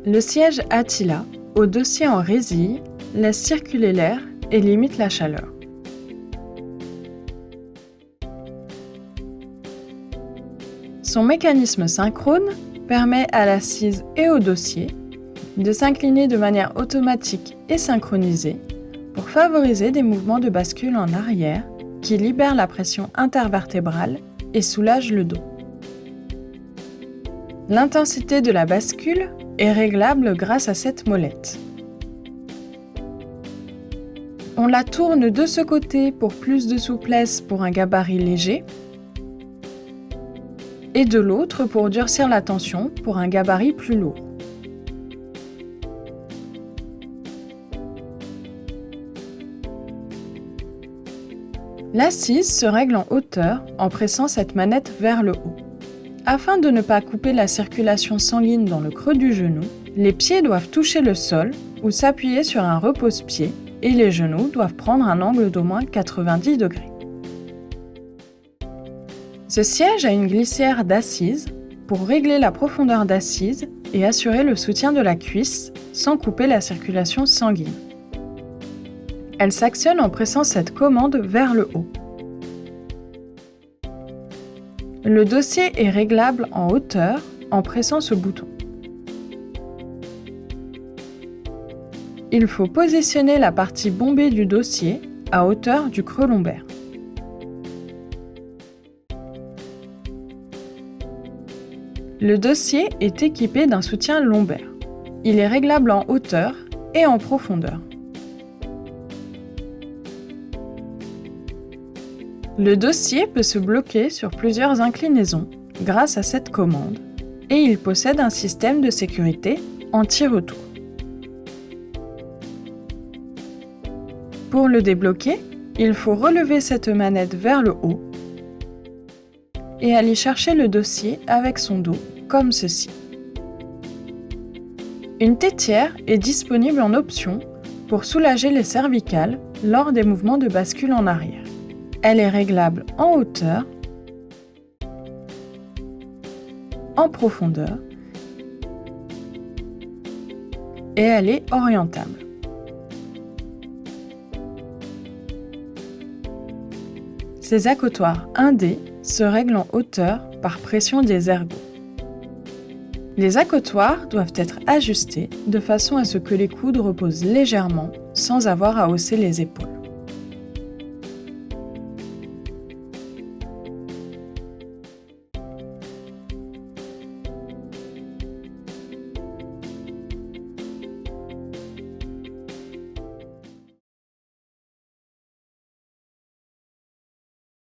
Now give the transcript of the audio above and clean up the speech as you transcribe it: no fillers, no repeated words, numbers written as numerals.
Le siège Attila, au dossier en résille, laisse circuler l'air et limite la chaleur. Son mécanisme synchrone permet à l'assise et au dossier de s'incliner de manière automatique et synchronisée pour favoriser des mouvements de bascule en arrière qui libèrent la pression intervertébrale et soulagent le dos. L'intensité de la bascule est réglable grâce à cette molette. On la tourne de ce côté pour plus de souplesse pour un gabarit léger et de l'autre pour durcir la tension pour un gabarit plus lourd. L'assise se règle en hauteur en pressant cette manette vers le haut. Afin de ne pas couper la circulation sanguine dans le creux du genou, les pieds doivent toucher le sol ou s'appuyer sur un repose-pied et les genoux doivent prendre un angle d'au moins 90 degrés. Ce siège a une glissière d'assise pour régler la profondeur d'assise et assurer le soutien de la cuisse sans couper la circulation sanguine. Elle s'actionne en pressant cette commande vers le haut. Le dossier est réglable en hauteur en pressant ce bouton. Il faut positionner la partie bombée du dossier à hauteur du creux lombaire. Le dossier est équipé d'un soutien lombaire. Il est réglable en hauteur et en profondeur. Le dossier peut se bloquer sur plusieurs inclinaisons grâce à cette commande et il possède un système de sécurité anti-retour. Pour le débloquer, il faut relever cette manette vers le haut et aller chercher le dossier avec son dos, comme ceci. Une tétière est disponible en option pour soulager les cervicales lors des mouvements de bascule en arrière. Elle est réglable en hauteur, en profondeur et elle est orientable. Ces accotoirs 1D se règlent en hauteur par pression des ergots. Les accotoirs doivent être ajustés de façon à ce que les coudes reposent légèrement sans avoir à hausser les épaules.